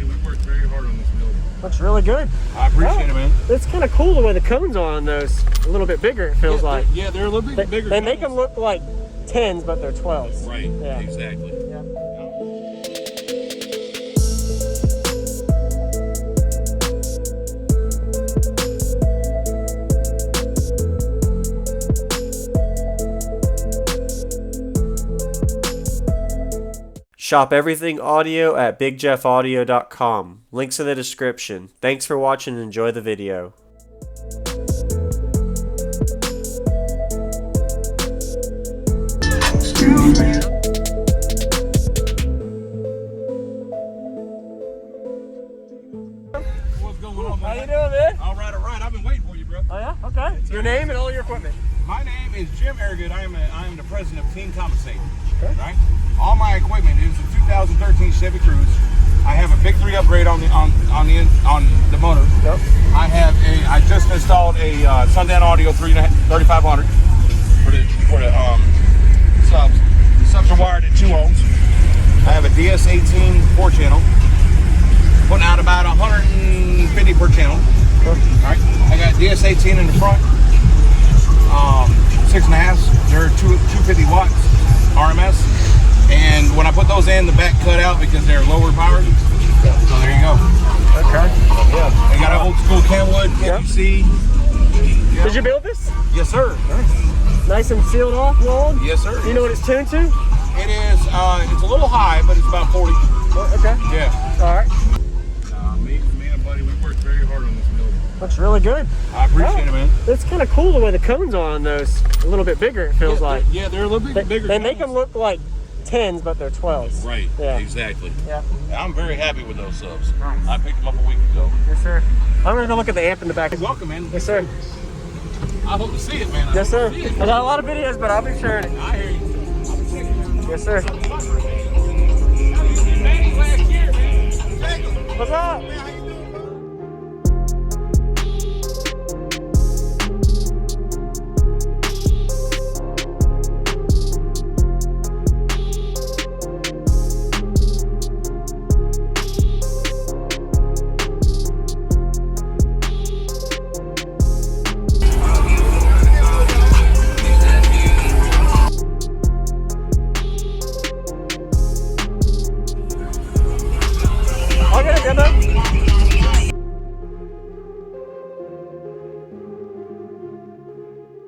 buddy. We worked very hard on this build. Looks really good. I appreciate it, man. It's kind of cool the way the cones are on those. A little bit bigger, it feels like. Yeah, they're a little bit bigger. They make them look like 10s, but they're 12s. Right, yeah. Exactly. Yeah. Shop everything audio at BigJeffAudio.com. Links in the description. Thanks for watching and enjoy the video. What's going on, man? How you doing, man? All right. I've been waiting for you, bro. Oh yeah? Okay. Your name and all your equipment. My name is Jim Arrowgood. I am the president of Team Compensate. Okay. Right? All my equipment is a 2013 Chevy Cruze. I have a big 3 upgrade on the motor. Yep. I just installed a Sundown Audio 3500 for the subs. The subs are wired at 2 ohms. I have a DS18 4-channel, putting out about 150 per channel. Sure. All right. I got DS18 in the front, 6.5s. They're 250 watts RMS. And when I put those in, the back cut out because they're lower powered. Yeah. So there you go. Okay. Yeah. They got an old school Kenwood PVC. Yeah. Did you build this? Yes, sir. Nice and sealed off, rolled? Yes, sir. You know what it's tuned to? It is. It's a little high, but it's about 40. Okay. Yeah. All right. Me and buddy, we worked very hard on this build. Looks really good. I appreciate it, man. It's kind of cool the way the cones are on those. A little bit bigger, it feels like. Yeah, they're a little bit bigger. They make them look like 10s, but they're 12s. Right. Yeah. Exactly. Yeah. I'm very happy with those subs. Nice. I picked them up a week ago. Yes, sir. I'm going to go look at the amp in the back. You're welcome, man. Yes, sir. I hope to see it, man. Yes, sir. I got a lot of videos, but I'll be sharing it. I hear you. I'll be checking it out. Yes, sir. Last year, man. What's up? I'll get it, demo.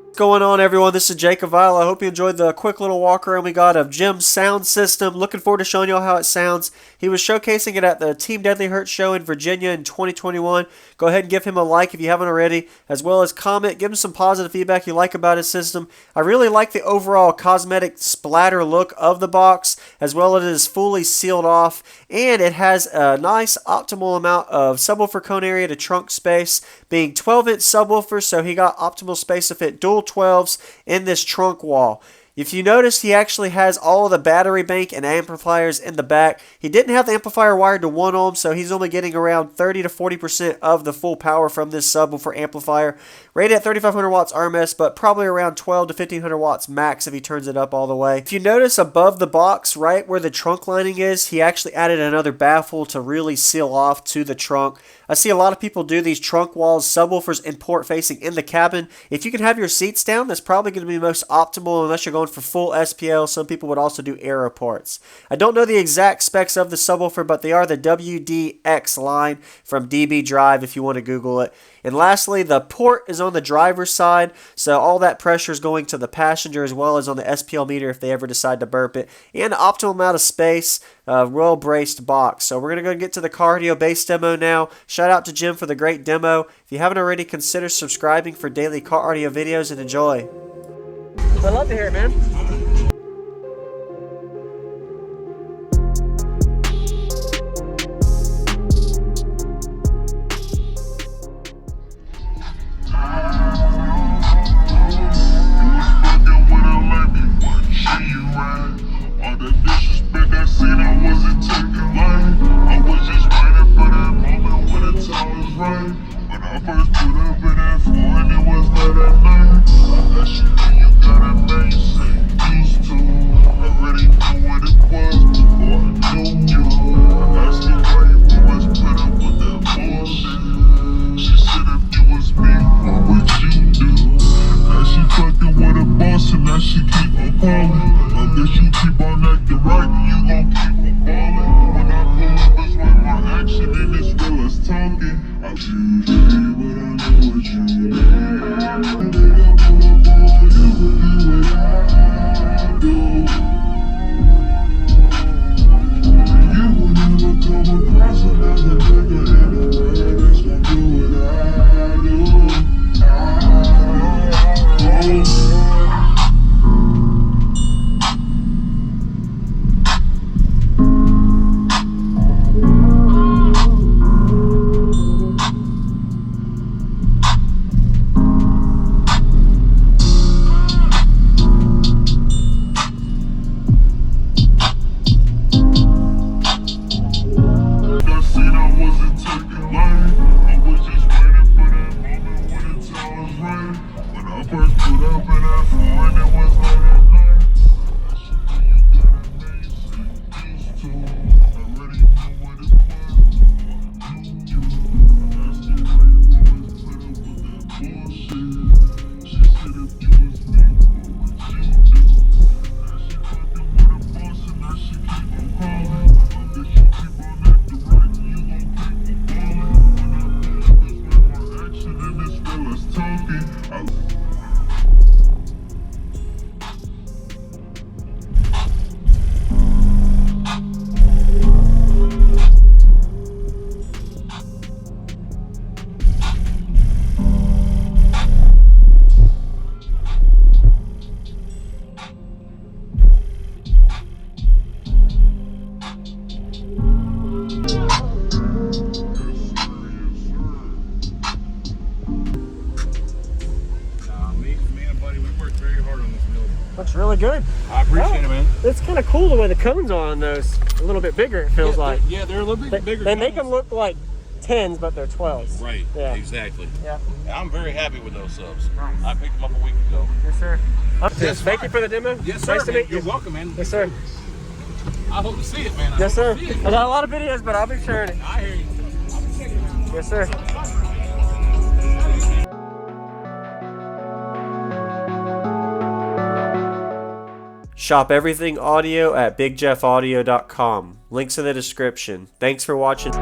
What's going on, everyone? This is JacobViral. I hope you enjoyed the quick little walk around we got of Jim's sound system. Looking forward to showing y'all how it sounds. He was showcasing it at the Team Deadly Hurt show in Virginia in 2021. Go ahead and give him a like if you haven't already, as well as comment. Give him some positive feedback you like about his system. I really like the overall cosmetic splatter look of the box, as well as it is fully sealed off, and it has a nice optimal amount of subwoofer cone area to trunk space, being 12-inch subwoofer, so he got optimal space to fit dual 12s in this trunk wall. If you notice, he actually has all of the battery bank and amplifiers in the back. He didn't have the amplifier wired to 1 ohm, so he's only getting around 30 to 40% of the full power from this subwoofer amplifier. Rated at 3,500 watts RMS, but probably around 12 to 1,500 watts max if he turns it up all the way. If you notice above the box, right where the trunk lining is, he actually added another baffle to really seal off to the trunk. I see a lot of people do these trunk walls, subwoofers, and port facing in the cabin. If you can have your seats down, that's probably going to be most optimal unless you're going for full SPL. Some people would also do aero ports. I don't know the exact specs of the subwoofer, but they are the WDX line from DB Drive if you want to Google it. And lastly, the port is on the driver's side, so all that pressure is going to the passenger as well as on the SPL meter if they ever decide to burp it. And optimal amount of space, well-braced box. So we're going to go get to the car audio bass demo now. Shout out to Jim for the great demo. If you haven't already, consider subscribing for daily car audio videos and enjoy. I'd love to hear it, man. First put up in that phone, it was late at night. Unless you know you got a man, you say Looks really good. I appreciate it, man. It's kind of cool the way the cones are on those. A little bit bigger, it feels like. Yeah, they're a little bit bigger. They make them look like 10s, but they're 12s. Right, yeah. exactly. Yeah. I'm very happy with those subs. Nice. I picked them up a week ago. Yes, sir. Yes, Thank you for the demo. Yes, sir. Nice to meet you. You're welcome, man. Yes, sir. I hope to see it, man. Yes, sir. See it. I got a lot of videos, but I'll be sharing it. I hear you. I'll be checking it out. Yes, sir. Shop everything audio at bigjeffaudio.com. Links in the description. Thanks for watching.